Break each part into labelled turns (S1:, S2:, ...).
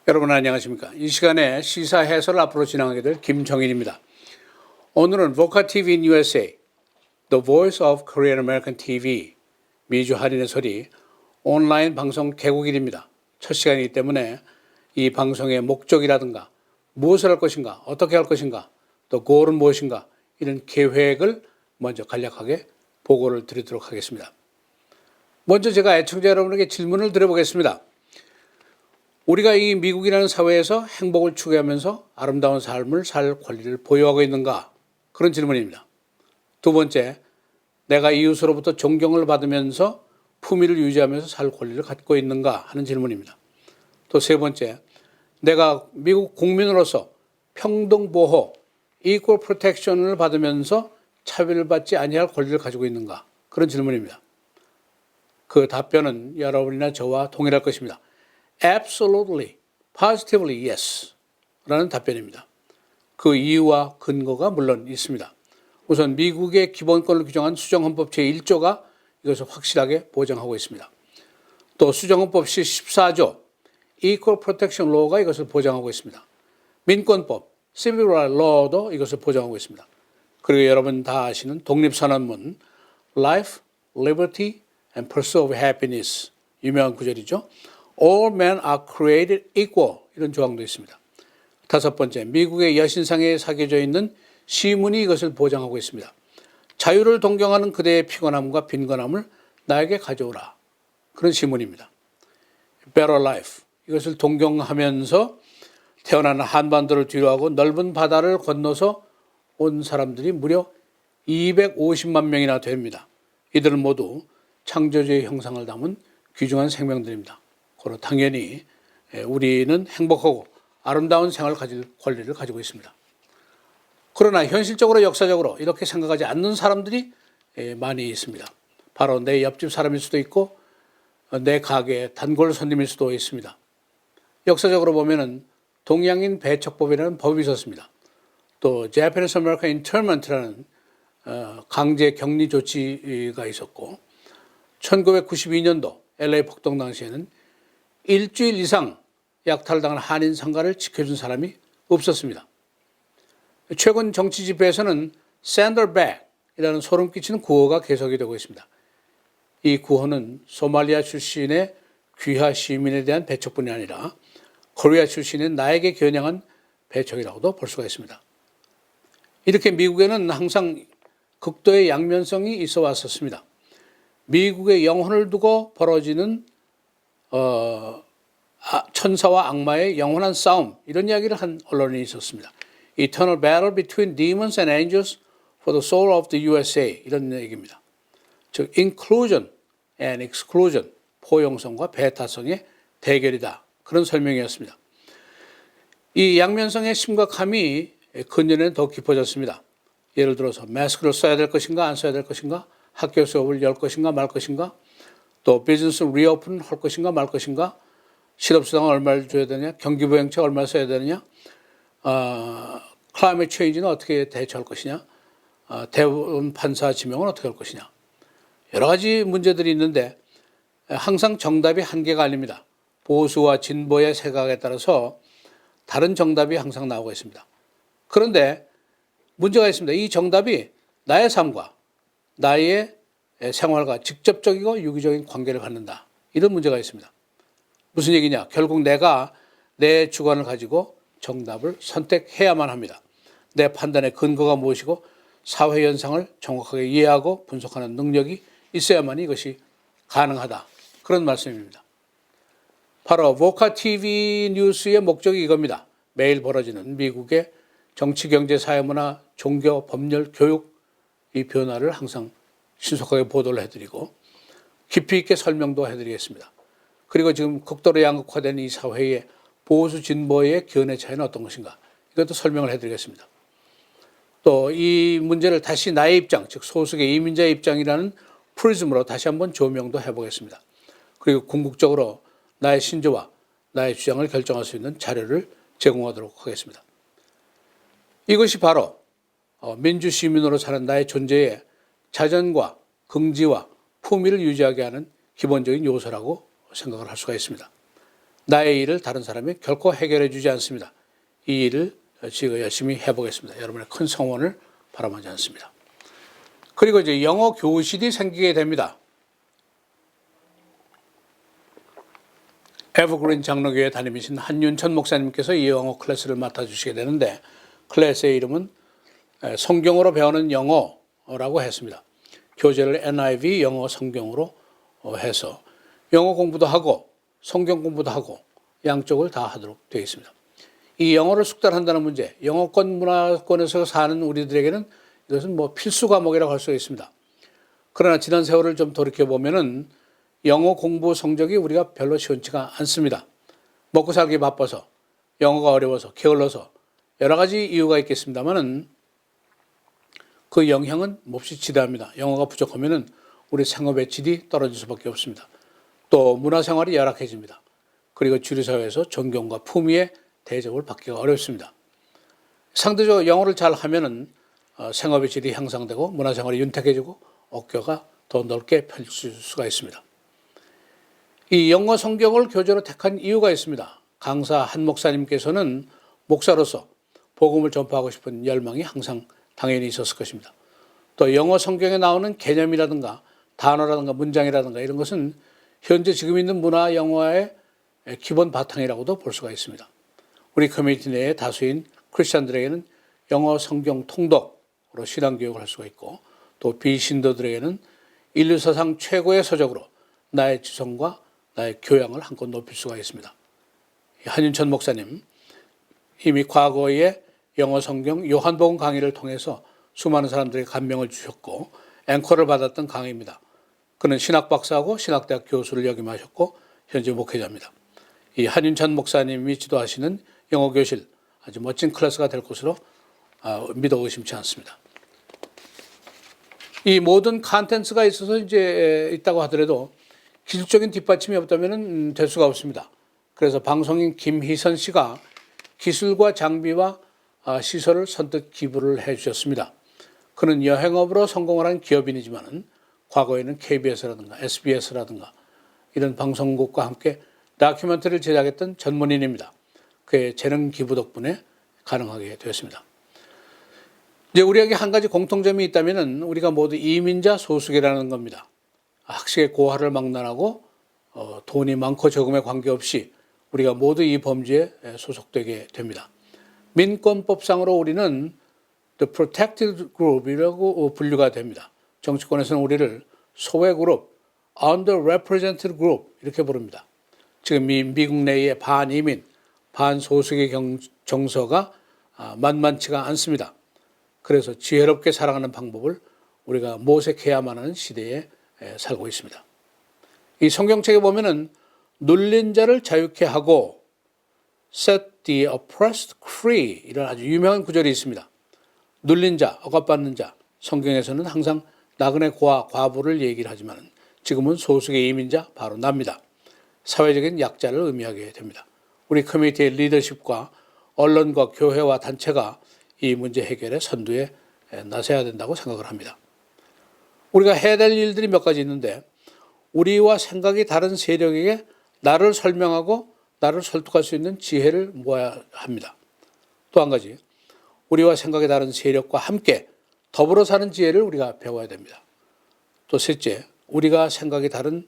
S1: 여러분 안녕하십니까? 이 시간에 시사 해설을 앞으로 진행하게 될 김정일입니다. 오늘은 VOCA TV in USA, The Voice of Korean American TV, 미주 할인의 소리 온라인 방송 개국일입니다. 첫 시간이기 때문에 이 방송의 목적이라든가 무엇을 할 것인가, 어떻게 할 것인가, 또 goal은 무엇인가 이런 계획을 먼저 간략하게 보고를 드리도록 하겠습니다. 먼저 제가 애청자 여러분에게 질문을 드려보겠습니다. 우리가 이 미국이라는 사회에서 행복을 추구하면서 아름다운 삶을 살 권리를 보유하고 있는가? 그런 질문입니다. 두 번째, 내가 이웃으로부터 존경을 받으면서 품위를 유지하면서 살 권리를 갖고 있는가 하는 질문입니다. 또 세 번째, 내가 미국 국민으로서 평등 보호, equal protection을 받으면서 차별을 받지 아니할 권리를 가지고 있는가? 그런 질문입니다. 그 답변은 여러분이나 저와 동일할 것입니다. Absolutely, positively yes 라는 답변입니다. 그 이유와 근거가 물론 있습니다. 우선 미국의 기본권을 규정한 수정헌법 제1조가 이것을 확실하게 보장하고 있습니다. 또 수정헌법 제14조 Equal Protection Law가 이것을 보장하고 있습니다. 민권법 Civil Rights Law도 이것을 보장하고 있습니다. 그리고 여러분 다 아시는 독립선언문 Life, Liberty and Pursuit of Happiness 유명한 구절이죠. All men are created equal 이런 조항도 있습니다. 다섯 번째, 미국의 여신상에 새겨져 있는 시문이 이것을 보장하고 있습니다. 자유를 동경하는 그대의 피곤함과 빈곤함을 나에게 가져오라. 그런 시문입니다. Better life 이것을 동경하면서 태어나는 한반도를 뒤로하고 넓은 바다를 건너서 온 사람들이 무려 250만 명이나 됩니다. 이들은 모두 창조주의 형상을 담은 귀중한 생명들입니다. 그리고 당연히 우리는 행복하고 아름다운 생활을 가질 권리를 가지고 있습니다. 그러나 현실적으로 역사적으로 이렇게 생각하지 않는 사람들이 많이 있습니다. 바로 내 옆집 사람일 수도 있고 내 가게 단골 손님일 수도 있습니다. 역사적으로 보면은 동양인 배척법이라는 법이 있었습니다. 또 Japanese American Internment라는 강제 격리 조치가 있었고 1992년도 LA 폭동 당시에는 일주일 이상 약탈당한 한인 상가를 지켜준 사람이 없었습니다. 최근 정치 집회에서는 샌더백이라는 소름 끼치는 구호가 계속이 되고 있습니다. 이 구호는 소말리아 출신의 귀화 시민에 대한 배척뿐이 아니라 코리아 출신의 나에게 겨냥한 배척이라고도 볼 수가 있습니다. 이렇게 미국에는 항상 극도의 양면성이 있어 왔었습니다. 미국의 영혼을 두고 벌어지는 천사와 악마의 영원한 싸움 이런 이야기를 한 언론이 있었습니다. Eternal battle between demons and angels for the soul of the USA 이런 얘기입니다. 즉 inclusion and exclusion 포용성과 배타성의 대결이다. 그런 설명이었습니다. 이 양면성의 심각함이 근년에는 더 깊어졌습니다. 예를 들어서 마스크를 써야 될 것인가 안 써야 될 것인가 학교 수업을 열 것인가 말 것인가 또 비즈니스 리오픈 할 것인가 말 것인가 실업수당을 얼마를 줘야 되느냐 경기부양책 얼마 써야 되느냐 클라이밋 체인지는 어떻게 대처할 것이냐 대법원 판사 지명은 어떻게 할 것이냐 여러 가지 문제들이 있는데 항상 정답이 한계가 아닙니다. 보수와 진보의 생각에 따라서 다른 정답이 항상 나오고 있습니다. 그런데 문제가 있습니다. 이 정답이 나의 삶과 나의 생활과 직접적이고 유기적인 관계를 갖는다. 이런 문제가 있습니다. 무슨 얘기냐? 결국 내가 내 주관을 가지고 정답을 선택해야만 합니다. 내 판단의 근거가 무엇이고 사회 현상을 정확하게 이해하고 분석하는 능력이 있어야만 이것이 가능하다. 그런 말씀입니다. 바로 VOCA TV 뉴스의 목적이 이겁니다. 매일 벌어지는 미국의 정치, 경제, 사회문화, 종교, 법률, 교육 이 변화를 항상 신속하게 보도를 해드리고 깊이 있게 설명도 해드리겠습니다. 그리고 지금 극도로 양극화된 이 사회의 보수 진보의 견해 차이는 어떤 것인가 이것도 설명을 해드리겠습니다. 또 이 문제를 다시 나의 입장, 즉 소수의 이민자의 입장이라는 프리즘으로 다시 한번 조명도 해보겠습니다. 그리고 궁극적으로 나의 신조와 나의 주장을 결정할 수 있는 자료를 제공하도록 하겠습니다. 이것이 바로 민주시민으로 사는 나의 존재의 자전과 긍지와 품위를 유지하게 하는 기본적인 요소라고 생각을 할 수가 있습니다. 나의 일을 다른 사람이 결코 해결해 주지 않습니다. 이 일을 제가 열심히 해보겠습니다. 여러분의 큰 성원을 바라마지 않습니다. 그리고 이제 영어 교실이 생기게 됩니다. 에버그린 장로교회 담임이신 한윤천 목사님께서 이 영어 클래스를 맡아주시게 되는데 클래스의 이름은 성경으로 배우는 영어라고 했습니다. 교재를 NIV 영어 성경으로 해서 영어 공부도 하고 성경 공부도 하고 양쪽을 다 하도록 되어 있습니다. 이 영어를 숙달한다는 문제, 영어권 문화권에서 사는 우리들에게는 이것은 뭐 필수 과목이라고 할 수가 있습니다. 그러나 지난 세월을 좀 돌이켜보면은 영어 공부 성적이 우리가 별로 시원치가 않습니다. 먹고 살기 바빠서, 영어가 어려워서, 게을러서 여러 가지 이유가 있겠습니다만은 그 영향은 몹시 지대합니다. 영어가 부족하면은 우리 생업의 질이 떨어질 수밖에 없습니다. 또 문화생활이 열악해집니다. 그리고 주류사회에서 존경과 품위의 대접을 받기가 어렵습니다. 상대적으로 영어를 잘 하면은 생업의 질이 향상되고 문화생활이 윤택해지고 어깨가 더 넓게 펼칠 수가 있습니다. 이 영어 성경을 교재로 택한 이유가 있습니다. 강사 한 목사님께서는 목사로서 복음을 전파하고 싶은 열망이 항상 당연히 있었을 것입니다. 또 영어 성경에 나오는 개념이라든가 단어라든가 문장이라든가 이런 것은 현재 지금 있는 문화 영어의 기본 바탕이라고도 볼 수가 있습니다. 우리 커뮤니티 내의 다수인 크리스찬들에게는 영어 성경 통독으로 신앙교육을 할 수가 있고 또 비신도들에게는 인류사상 최고의 서적으로 나의 지성과 나의 교양을 한껏 높일 수가 있습니다. 한윤천 목사님 이미 과거에 영어 성경 요한복음 강의를 통해서 수많은 사람들에게 감명을 주셨고 앵커를 받았던 강의입니다. 그는 신학 박사하고 신학대학 교수를 역임하셨고 현재 목회자입니다. 이 한윤천 목사님이 지도하시는 영어 교실 아주 멋진 클래스가 될 것으로 믿어 의심치 않습니다. 이 모든 컨텐츠가 있어서 이제 있다고 하더라도 기술적인 뒷받침이 없다면 될 수가 없습니다. 그래서 방송인 김희선 씨가 기술과 장비와 시설을 선뜻 기부를 해 주셨습니다. 그는 여행업으로 성공을 한 기업인이지만 과거에는 KBS라든가 SBS라든가 이런 방송국과 함께 다큐멘터리를 제작했던 전문인입니다. 그의 재능 기부 덕분에 가능하게 되었습니다. 이제 우리에게 한 가지 공통점이 있다면 우리가 모두 이민자 소수계라는 겁니다. 학식의 고하를 망라하고 돈이 많고 적음에 관계없이 우리가 모두 이 범죄에 소속되게 됩니다. 민권법상으로 우리는 The Protected Group이라고 분류가 됩니다. 정치권에서는 우리를 소외 그룹, Underrepresented Group 이렇게 부릅니다. 지금 미국 내의 반이민, 반소수계 정서가 만만치가 않습니다. 그래서 지혜롭게 살아가는 방법을 우리가 모색해야만 하는 시대에 살고 있습니다. 이 성경책에 보면은 눌린 자를 자유케 하고 set the oppressed free 이런 아주 유명한 구절이 있습니다. 눌린 자, 억압받는 자, 성경에서는 항상 나그네 고아, 과부를 얘기를 하지만 지금은 소수계 이민자 바로 납니다. 사회적인 약자를 의미하게 됩니다. 우리 커뮤니티의 리더십과 언론과 교회와 단체가 이 문제 해결의 선두에 나서야 된다고 생각을 합니다. 우리가 해야 될 일들이 몇 가지 있는데 우리와 생각이 다른 세력에게 나를 설명하고 나를 설득할 수 있는 지혜를 모아야 합니다. 또 한 가지, 우리와 생각이 다른 세력과 함께 더불어 사는 지혜를 우리가 배워야 됩니다. 또 셋째, 우리와 생각이 다른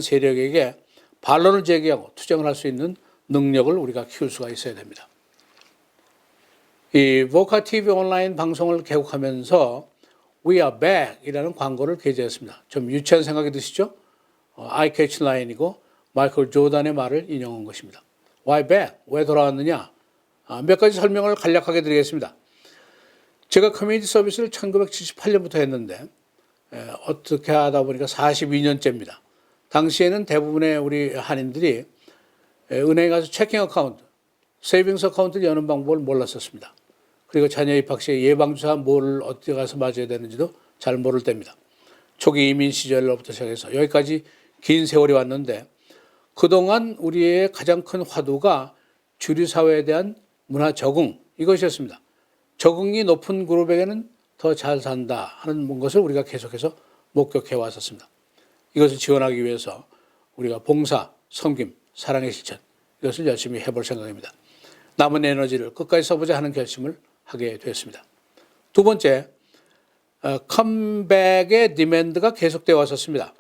S1: 세력에게 반론을 제기하고 투쟁을 할 수 있는 능력을 우리가 키울 수가 있어야 됩니다. 이 보카 TV 온라인 방송을 개국하면서 We are back 이라는 광고를 게재했습니다. 좀 유치한 생각이 드시죠? I catch line이고 마이클 조던의 말을 인용한 것입니다. Why back? 왜 돌아왔느냐? 몇 가지 설명을 간략하게 드리겠습니다. 제가 커뮤니티 서비스를 1978년부터 했는데 어떻게 하다 보니까 42년째입니다. 당시에는 대부분의 우리 한인들이 은행에 가서 체킹 어카운트, 세이빙스 어카운트를 여는 방법을 몰랐었습니다. 그리고 자녀 입학 시에 예방주사 뭐를 어디 가서 맞아야 되는지도 잘 모를 때입니다. 초기 이민 시절로부터 시작해서 여기까지 긴 세월이 왔는데 그동안 우리의 가장 큰 화두가 주류 사회에 대한 문화 적응 이것이었습니다. 적응이 높은 그룹에게는 더 잘 산다 하는 것을 우리가 계속해서 목격해 왔었습니다. 이것을 지원하기 위해서 우리가 봉사, 섬김, 사랑의 실천, 이것을 열심히 해볼 생각입니다. 남은 에너지를 끝까지 써보자 하는 결심을 하게 되었습니다. 두 번째, 컴백의 디맨드가 계속되어 왔었습니다.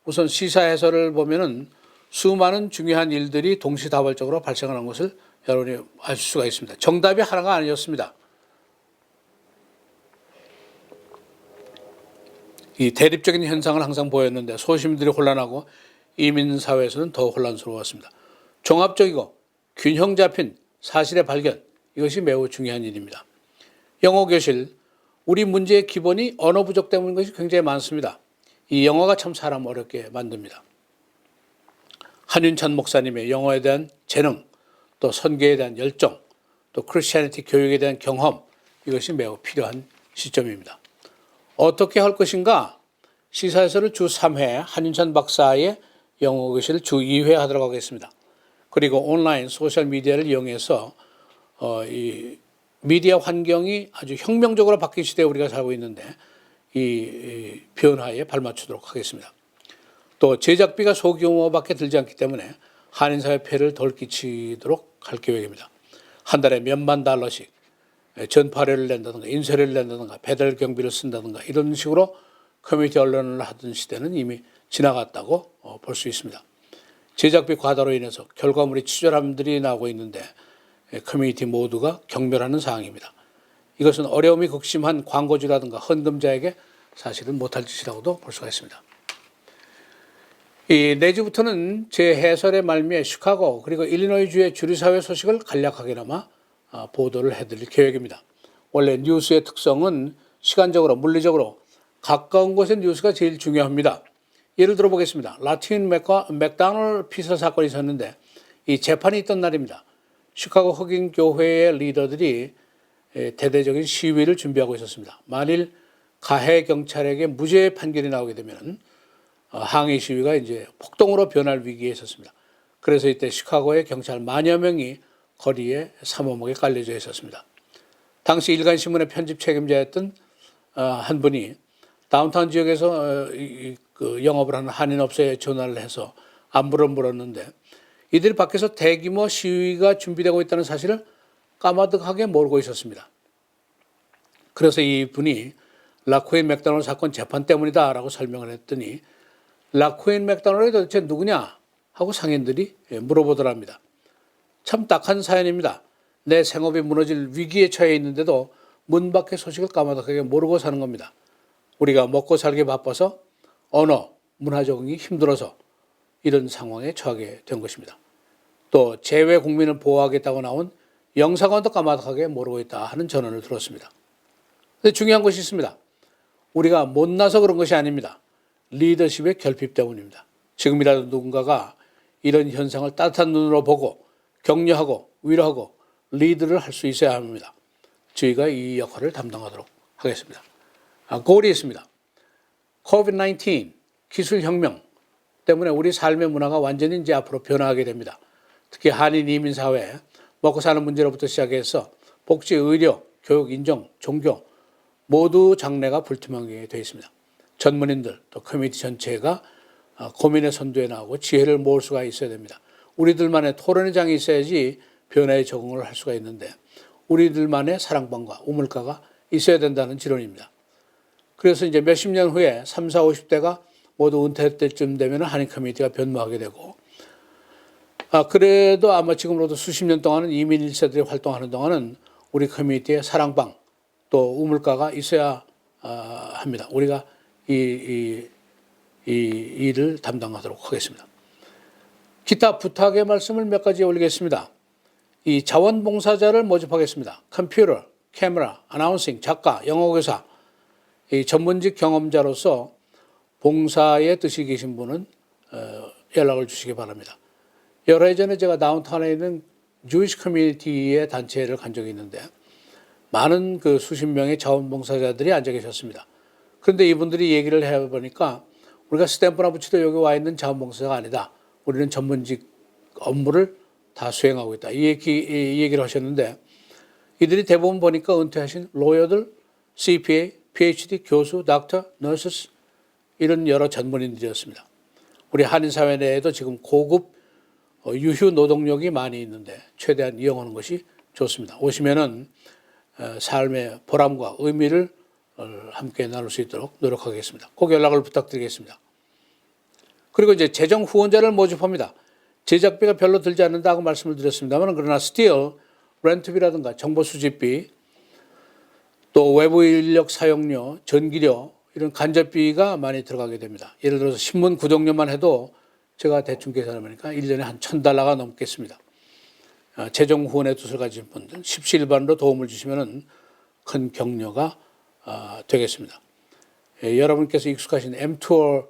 S1: 우선 시사 해설을 보면은 수많은 중요한 일들이 동시다발적으로 발생하는 것을 여러분이 알 수가 있습니다. 정답이 하나가 아니었습니다. 이 대립적인 현상을 항상 보였는데 소시민들이 혼란하고 이민사회에서는 더 혼란스러웠습니다. 종합적이고 균형 잡힌 사실의 발견, 이것이 매우 중요한 일입니다. 영어 교실, 우리 문제의 기본이 언어 부족 때문인 것이 굉장히 많습니다. 이 영어가 참 사람 어렵게 만듭니다. 한윤찬 목사님의 영어에 대한 재능, 또 선교에 대한 열정, 또 크리스티애니티 교육에 대한 경험, 이것이 매우 필요한 시점입니다. 어떻게 할 것인가? 시사에서를 주 3회, 한윤찬 박사의 영어 교실을 주 2회 하도록 하겠습니다. 그리고 온라인 소셜미디어를 이용해서 이 미디어 환경이 아주 혁명적으로 바뀐 시대에 우리가 살고 있는데 이 변화에 발맞추도록 하겠습니다. 또 제작비가 소규모밖에 들지 않기 때문에 한인사회 폐를 덜 끼치도록 할 계획입니다. 한 달에 몇만 달러씩 전파료를 낸다든가 인쇄료를 낸다든가 배달 경비를 쓴다든가 이런 식으로 커뮤니티 언론을 하던 시대는 이미 지나갔다고 볼 수 있습니다. 제작비 과다로 인해서 결과물이 치졸함들이 나오고 있는데 커뮤니티 모두가 경멸하는 상황입니다. 이것은 어려움이 극심한 광고주라든가 헌금자에게 사실은 못할 짓이라고도 볼 수가 있습니다. 내주부터는 제 해설의 말미에 시카고 그리고 일리노이주의 주류사회 소식을 간략하게나마 보도를 해드릴 계획입니다. 원래 뉴스의 특성은 시간적으로 물리적으로 가까운 곳의 뉴스가 제일 중요합니다. 예를 들어 보겠습니다. 라틴 맥다널 피서 사건이 있었는데 이 재판이 있던 날입니다. 시카고 흑인 교회의 리더들이 대대적인 시위를 준비하고 있었습니다. 만일 가해 경찰에게 무죄 판결이 나오게 되면 항의 시위가 이제 폭동으로 변할 위기에 있었습니다. 그래서 이때 시카고의 경찰 만여 명이 거리에 삼어목에 깔려져 있었습니다. 당시 일간신문의 편집 책임자였던 한 분이 다운타운 지역에서 영업을 하는 한인업소에 전화를 해서 안부를 물었는데 이들이 밖에서 대규모 시위가 준비되고 있다는 사실을 까마득하게 모르고 있었습니다. 그래서 이분이 라코인 맥도날드 사건 재판 때문이다라고 설명을 했더니 라코인 맥도날드가 도대체 누구냐 하고 상인들이 물어보더랍니다. 참 딱한 사연입니다. 내 생업이 무너질 위기에 처해 있는데도 문 밖의 소식을 까마득하게 모르고 사는 겁니다. 우리가 먹고 살기 바빠서 언어, 문화 적응이 힘들어서 이런 상황에 처하게 된 것입니다. 또 재외 국민을 보호하겠다고 나온 영사관도 까마득하게 모르고 있다 하는 전언을 들었습니다. 그런데 중요한 것이 있습니다. 우리가 못나서 그런 것이 아닙니다. 리더십의 결핍 때문입니다. 지금이라도 누군가가 이런 현상을 따뜻한 눈으로 보고 격려하고 위로하고 리드를 할 수 있어야 합니다. 저희가 이 역할을 담당하도록 하겠습니다. 골이 있습니다. COVID-19 기술혁명 때문에 우리 삶의 문화가 완전히 이제 앞으로 변화하게 됩니다. 특히 한인 이민 사회, 먹고 사는 문제로부터 시작해서 복지, 의료, 교육, 인정, 종교 모두 장래가 불투명하게 되어 있습니다. 전문인들 또 커뮤니티 전체가 고민의 선두에 나오고 지혜를 모을 수가 있어야 됩니다. 우리들만의 토론의 장이 있어야지 변화에 적응을 할 수가 있는데 우리들만의 사랑방과 우물가가 있어야 된다는 지론입니다. 그래서 이제 몇십 년 후에 30, 40, 50대가 모두 은퇴할 때쯤 되면 한인 커뮤니티가 변모하게 되고 그래도 아마 지금으로도 수십 년 동안은 이민 1세들이 활동하는 동안은 우리 커뮤니티의 사랑방 또 우물가가 있어야 합니다. 우리가 이 일을 담당하도록 하겠습니다. 기타 부탁의 말씀을 몇 가지 올리겠습니다. 이 자원봉사자를 모집하겠습니다. 컴퓨터, 카메라, 아나운싱, 작가, 영어교사, 이 전문직 경험자로서 봉사의 뜻이 계신 분은 연락을 주시기 바랍니다. 여러 해 전에 제가 다운타운에 있는 주이시 커뮤니티의 단체를 간 적이 있는데 많은 그 수십 명의 자원봉사자들이 앉아 계셨습니다. 그런데 이분들이 얘기를 해보니까 우리가 스탬프나 붙이도 여기 와 있는 자원봉사자가 아니다. 우리는 전문직 업무를 다 수행하고 있다. 이 얘기를 하셨는데 이들이 대부분 보니까 은퇴하신 로여들, CPA, PhD, 교수, 닥터, 너스 이런 여러 전문인들이었습니다. 우리 한인사회 내에도 지금 고급 유휴 노동력이 많이 있는데 최대한 이용하는 것이 좋습니다. 오시면은 삶의 보람과 의미를 함께 나눌 수 있도록 노력하겠습니다. 꼭 연락을 부탁드리겠습니다. 그리고 이제 재정 후원자를 모집합니다. 제작비가 별로 들지 않는다고 말씀을 드렸습니다만 그러나 still 렌트비라든가 정보 수집비 또 외부 인력 사용료, 전기료 이런 간접비가 많이 들어가게 됩니다. 예를 들어서 신문 구독료만 해도 제가 대충 계산해보니까 1년에 한 $1,000가 넘겠습니다. 재정 후원의 뜻을 가진 분들 십시일반으로 도움을 주시면 큰 격려가 되겠습니다. 여러분께서 익숙하신 M2R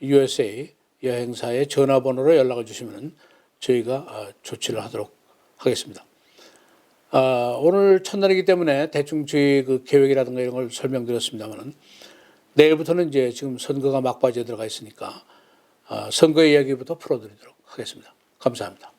S1: USA 여행사의 전화번호로 연락을 주시면 저희가 조치를 하도록 하겠습니다. 오늘 첫날이기 때문에 대충 저희 그 계획이라든가 이런 걸 설명드렸습니다만은 내일부터는 이제 지금 선거가 막바지에 들어가 있으니까 선거 이야기부터 풀어드리도록 하겠습니다. 감사합니다.